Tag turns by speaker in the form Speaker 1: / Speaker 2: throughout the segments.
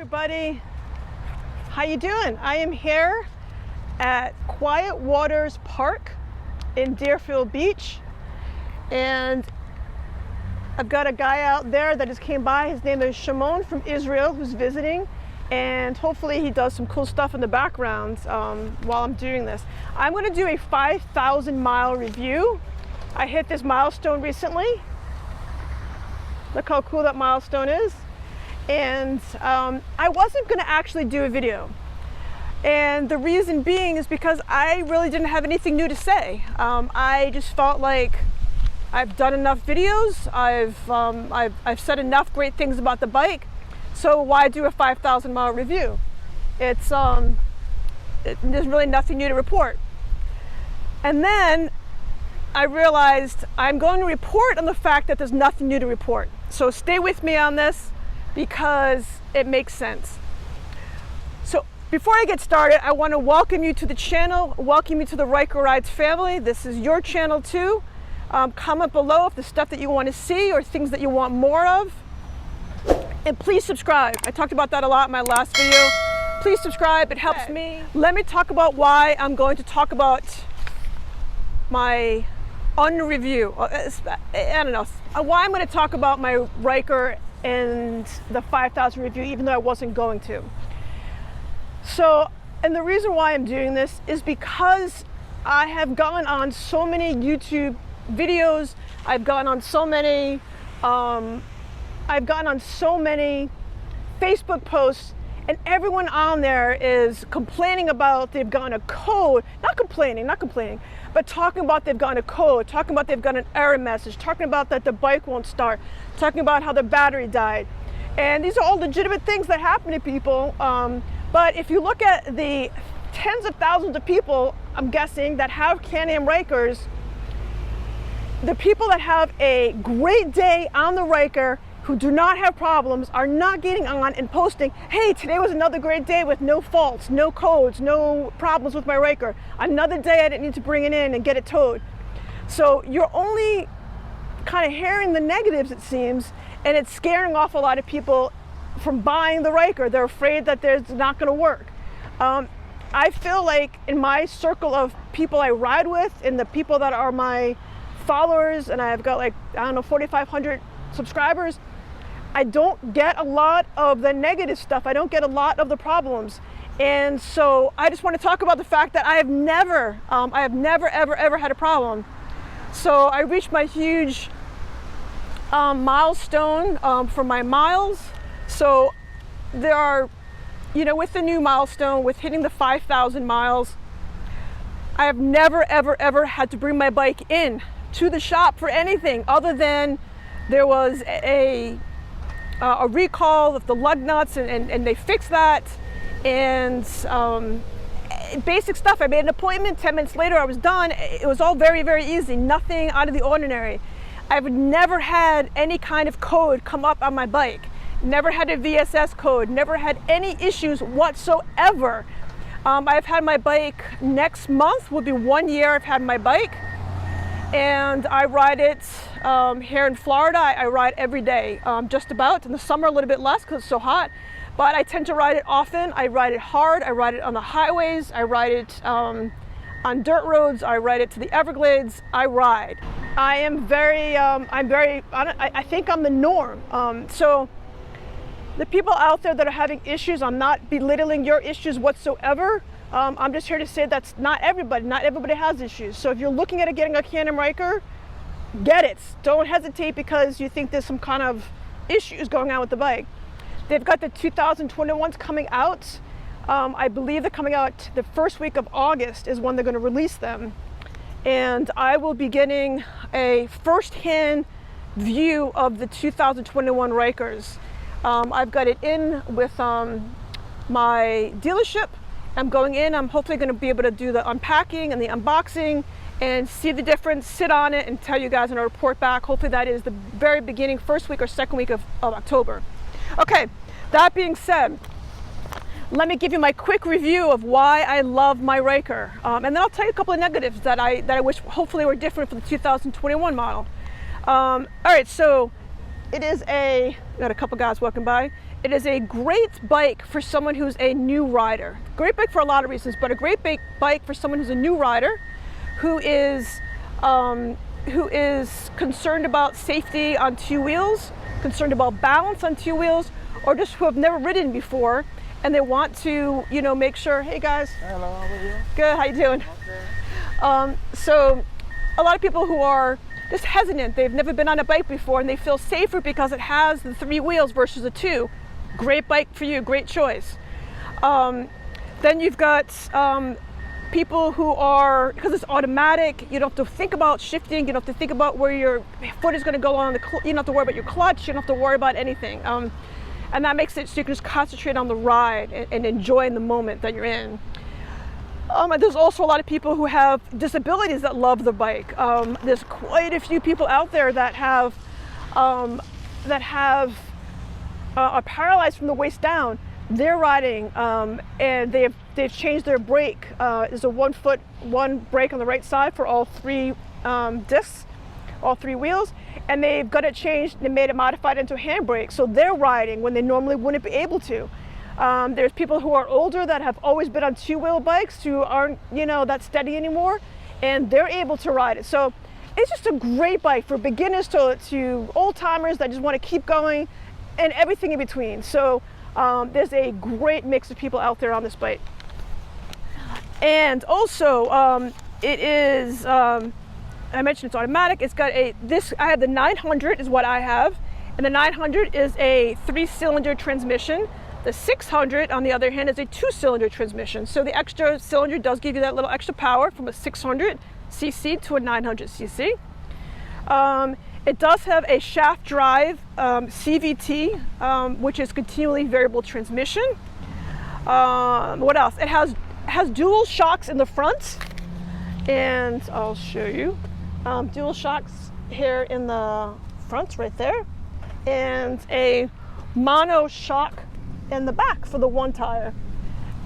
Speaker 1: everybody, how you doing? I am here at Quiet Waters Park in Deerfield Beach, and I've got a guy out there that just came by. His name is Shimon from Israel, who's visiting, and hopefully he does some cool stuff in the background while I'm doing this. I'm going to do a 5,000 mile review. I hit this milestone recently. Look how cool that milestone is. And I wasn't going to actually do a video, and the reason being is because I really didn't have anything new to say. I just felt like I've done enough videos, I've said enough great things about the bike, so why do a 5,000 mile review? There's really nothing new to report. And then I realized I'm going to report on the fact that there's nothing new to report. So stay with me on this, because it makes sense. So before I get started, I want to welcome you to the channel, welcome you to the Ryker Rides family. This is your channel too. Comment below if there's stuff that you want to see or things that you want more of. And please subscribe. I talked about that a lot in my last video. Please subscribe, it helps me. Let me talk about why I'm going to talk about my unreview. I don't know, why I'm going to talk about my Ryker and the 5,000 review, even though I wasn't going to. So, and the reason why I'm doing this is because I have gone on so many YouTube videos, I've gone on so many Facebook posts, and everyone on there is complaining about they've gotten a code, not complaining, but talking about they've gotten a code, talking about they've got an error message, talking about that the bike won't start, talking about how the battery died. And these are all legitimate things that happen to people. But if you look at the tens of thousands of people, I'm guessing, that have Can-Am Rykers, the people that have a great day on the Ryker, who do not have problems, are not getting on and posting, hey, today was another great day with no faults, no codes, no problems with my Ryker. Another day I didn't need to bring it in and get it towed. So you're only kind of hearing the negatives, it seems, and it's scaring off a lot of people from buying the Ryker. They're afraid that it's not going to work. I feel like in my circle of people I ride with and the people that are my followers, and I've got like, I don't know, 4,500 subscribers, I don't get a lot of the negative stuff. I don't get a lot of the problems. And so I just want to talk about the fact that I have never ever had a problem. So I reached my huge milestone for my miles. So there are, with the new milestone, with hitting the 5,000 miles, I have never ever had to bring my bike in to the shop for anything other than there was a recall of the lug nuts, and they fixed that, and basic stuff. I made an appointment, 10 minutes later I was done. It was all very easy, nothing out of the ordinary. I've never had any kind of code come up on my bike, never had a VSS code, never had any issues whatsoever. I've had my bike, next month will be 1 year I've had my bike, and I ride it here in Florida. I ride every day, just about. In the summer a little bit less because it's so hot, but I tend to ride it often. I ride it hard. I ride it on the highways. I ride it on dirt roads. I ride it to the Everglades. I ride. I am I think I'm the norm. So the people out there that are having issues, I'm not belittling your issues whatsoever. I'm just here to say that's not everybody. Not everybody has issues. So if you're looking at getting a Can-Am Ryker, get it. Don't hesitate because you think there's some kind of issues going on with the bike. They've got the 2021s coming out. I believe they're coming out the first week of August is when they're going to release them. And I will be getting a first-hand view of the 2021 Rykers. I've got it in with my dealership. I'm going in, I'm hopefully going to be able to do the unpacking and the unboxing and see the difference, sit on it, and tell you guys in a report back. Hopefully that is the very beginning, first week or second week of October. Okay, that being said, let me give you my quick review of why I love my Ryker. And then I'll tell you a couple of negatives that I wish hopefully were different for the 2021 model. All right, so it is got a couple guys walking by. It is a great bike for someone who's a new rider. Great bike for a lot of reasons, but a great bike for someone who's a new rider, who is concerned about safety on two wheels, concerned about balance on two wheels, or just who have never ridden before and they want to, you know, make sure. Hey guys.
Speaker 2: Hello, how are you?
Speaker 1: Good. How you doing?
Speaker 2: Okay.
Speaker 1: So a lot of people who are just hesitant, they've never been on a bike before and they feel safer because it has the 3 wheels versus the 2. Great bike for you, great choice. Then you've got people who are, because it's automatic, you don't have to think about shifting, you don't have to think about where your foot is going to go on the, you don't have to worry about your clutch, you don't have to worry about anything. And that makes it so you can just concentrate on the ride and enjoy the moment that you're in. And there's also a lot of people who have disabilities that love the bike. There's quite a few people out there that are paralyzed from the waist down. They're riding, and they've changed their brake. There's a 1 brake on the right side for all 3 discs, all 3 wheels, and they've got it changed. They made it modified into a handbrake, so they're riding when they normally wouldn't be able to. There's people who are older that have always been on 2-wheel bikes who aren't, you know, that steady anymore, and they're able to ride it. So it's just a great bike for beginners to old timers that just want to keep going, and everything in between. So there's a great mix of people out there on this bike. And also it is, I mentioned it's automatic. It's got I have the 900 is what I have, and the 900 is a 3-cylinder transmission. The 600, on the other hand, is a 2-cylinder transmission. So the extra cylinder does give you that little extra power from a 600cc to a 900cc. It does have a shaft drive CVT, which is continually variable transmission. What else? It has dual shocks in the front, and I'll show you. Dual shocks here in the front, right there, and a mono shock in the back for the 1 tire.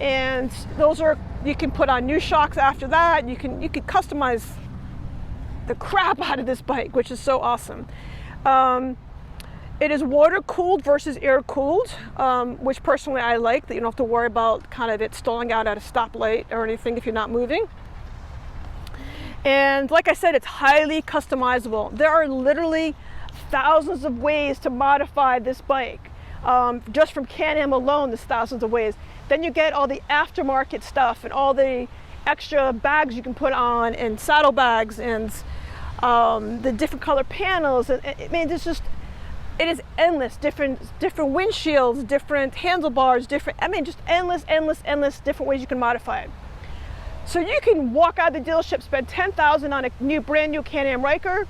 Speaker 1: And those are, you can put on new shocks after that. You can customize the crap out of this bike, which is so awesome. It is water cooled versus air cooled, which personally I like, that you don't have to worry about kind of it stalling out at a stoplight or anything if you're not moving. And like I said, it's highly customizable. There are literally thousands of ways to modify this bike. Just from Can-Am alone, there's thousands of ways. Then you get all the aftermarket stuff and all the extra bags you can put on, and saddlebags, and the different color panels. And I mean, it is endless. Different windshields, different handlebars, just endless different ways you can modify it. So you can walk out of the dealership, spend $10,000 on a brand new Can-Am Ryker,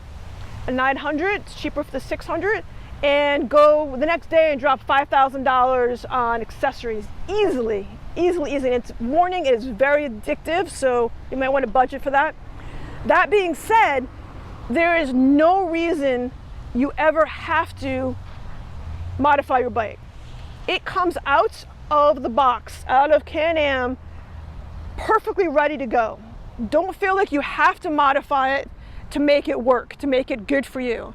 Speaker 1: a 900, it's cheaper for the 600, and go the next day and drop $5,000 on accessories easily. It's warning, it is very addictive, so you might want to budget for that. That being said, there is no reason you ever have to modify your bike. It comes out of the box, out of Can-Am, perfectly ready to go. Don't feel like you have to modify it to make it work, to make it good for you.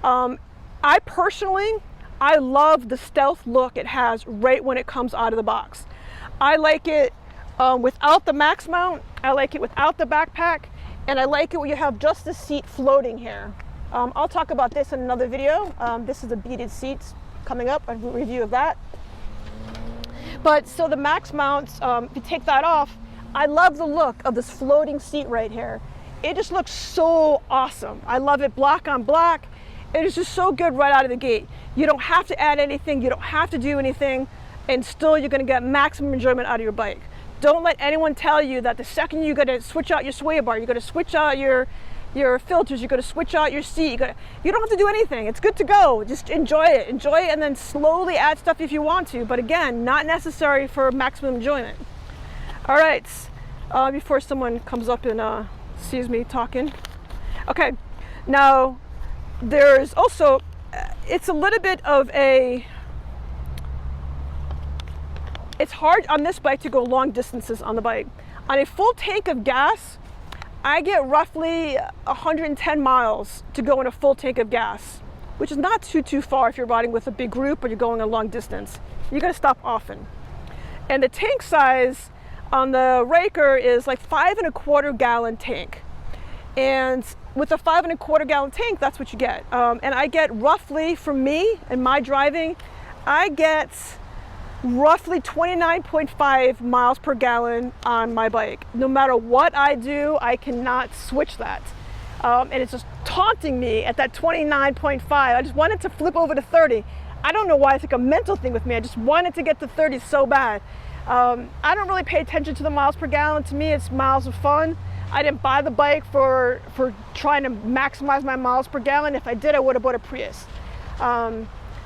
Speaker 1: I personally love the stealth look it has right when it comes out of the box. I like it without the max mount, I like it without the backpack, and I like it when you have just the seat floating here. I'll talk about this in another video. This is the beaded seats coming up, a review of that. But so the max mounts, if you take that off, I love the look of this floating seat right here. It just looks so awesome. I love it black on black. It is just so good right out of the gate. You don't have to add anything, you don't have to do anything, and still you're gonna get maximum enjoyment out of your bike. Don't let anyone tell you that the second you're gonna switch out your sway bar, you're gonna switch out your filters, you're gonna switch out your seat, you don't have to do anything. It's good to go. Just enjoy it, and then slowly add stuff if you want to, but again, not necessary for maximum enjoyment. All right, before someone comes up and sees me talking. Okay, now there's also, it's a little bit of it's hard on this bike to go long distances on the bike. On a full tank of gas, I get roughly 110 miles to go in a full tank of gas which is not too far if you're riding with a big group or you're going a long distance. You gotta stop often. And the tank size on the Ryker is like 5¼ gallon tank. And with a 5¼ gallon tank, that's what you get. And I get roughly, for me and my driving, I get roughly 29.5 miles per gallon on my bike. No matter what I do, I cannot switch that. And it's just taunting me at that 29.5. I just wanted to flip over to 30. I don't know why, it's like a mental thing with me. I just wanted to get to 30 so bad. I don't really pay attention to the miles per gallon. To me, it's miles of fun. I didn't buy the bike for trying to maximize my miles per gallon. If I did, I would have bought a Prius.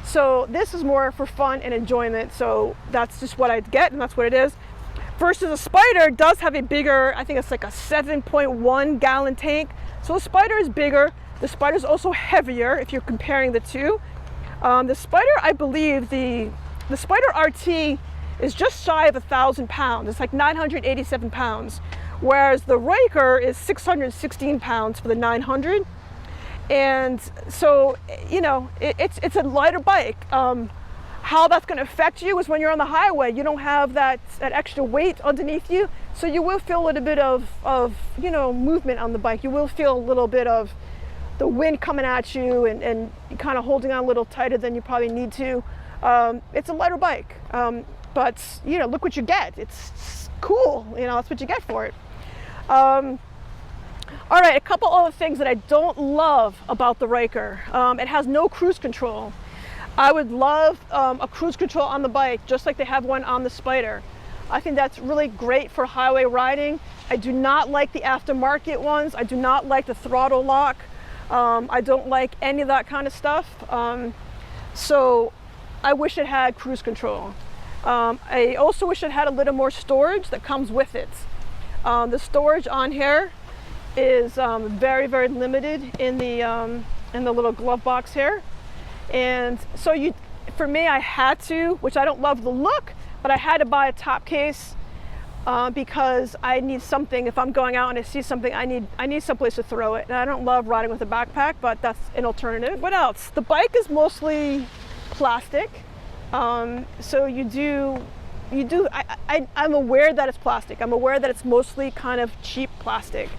Speaker 1: So this is more for fun and enjoyment. So that's just what I'd get, and that's what it is. Versus a Spyder does have a bigger, I think it's like a 7.1 gallon tank. So the Spyder is bigger. The Spyder is also heavier if you're comparing the two. The Spyder, I believe, the Spyder RT is just shy of 1,000 pounds. It's like 987 pounds. Whereas the Ryker is 616 pounds for the 900. And so, you know, it's a lighter bike. How that's going to affect you is when you're on the highway, you don't have that extra weight underneath you. So you will feel a little bit of you know, movement on the bike. You will feel a little bit of the wind coming at you and kind of holding on a little tighter than you probably need to. It's a lighter bike. But, you know, look what you get. It's cool. You know, that's what you get for it. All right, a couple other things that I don't love about the Ryker. It has no cruise control. I would love a cruise control on the bike, just like they have one on the Spyder. I think that's really great for highway riding. I do not like the aftermarket ones. I do not like the throttle lock. I don't like any of that kind of stuff. So I wish it had cruise control. I also wish it had a little more storage that comes with it. The storage on here is very, very limited in the little glove box here. And so for me, I had to, which I don't love the look, but I had to buy a top case because I need something. If I'm going out and I see something, I need someplace to throw it. And I don't love riding with a backpack, but that's an alternative. What else? The bike is mostly plastic. So I'm aware that it's plastic. I'm aware that it's mostly kind of cheap plastic.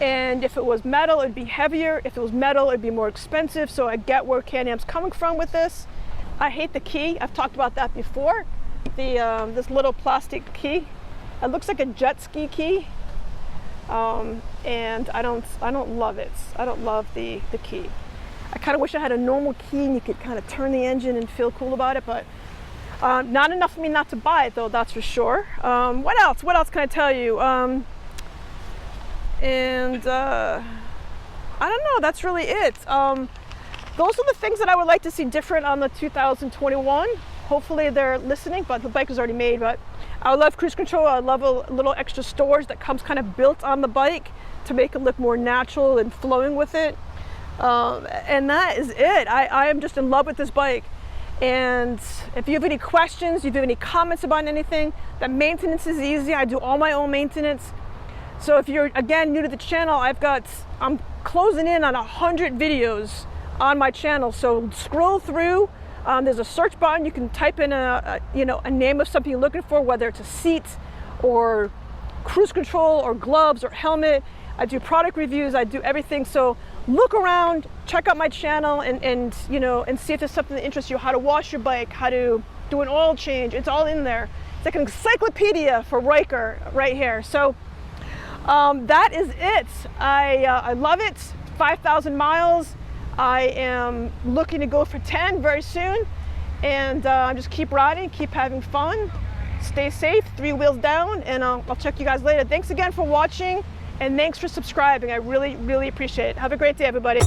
Speaker 1: And if it was metal, it'd be heavier. If it was metal, it'd be more expensive. So I get where Can-Am's coming from with this. I hate the key. I've talked about that before. This little plastic key. It looks like a jet ski key. And I don't love it. I don't love the key. I kind of wish I had a normal key and you could kind of turn the engine and feel cool about it, but not enough for me not to buy it though, that's for sure. What else? What else can I tell you? I don't know, that's really it. Those are the things that I would like to see different on the 2021. Hopefully they're listening, but the bike is already made. But I would love cruise control. I love a little extra storage that comes kind of built on the bike to make it look more natural and flowing with it. And that is it. I am just in love with this bike. And if you have any questions, if you have any comments about anything, the maintenance is easy. I do all my own maintenance. So if you're, again, new to the channel, I'm closing in on 100 videos on my channel. So scroll through. There's a search button. You can type in a name of something you're looking for, whether it's a seat or cruise control or gloves or helmet. I do product reviews. I do everything. So look around, check out my channel, and see if there's something that interests you. How to wash your bike, how to do an oil change. It's all in there. It's like an encyclopedia for Ryker right here. So that is it. I love it. 5,000 miles. I am looking to go for 10 very soon, and just keep riding, keep having fun, stay safe, 3 wheels down, and I'll check you guys later. Thanks again for watching, and thanks for subscribing. I really, really appreciate it. Have a great day, everybody.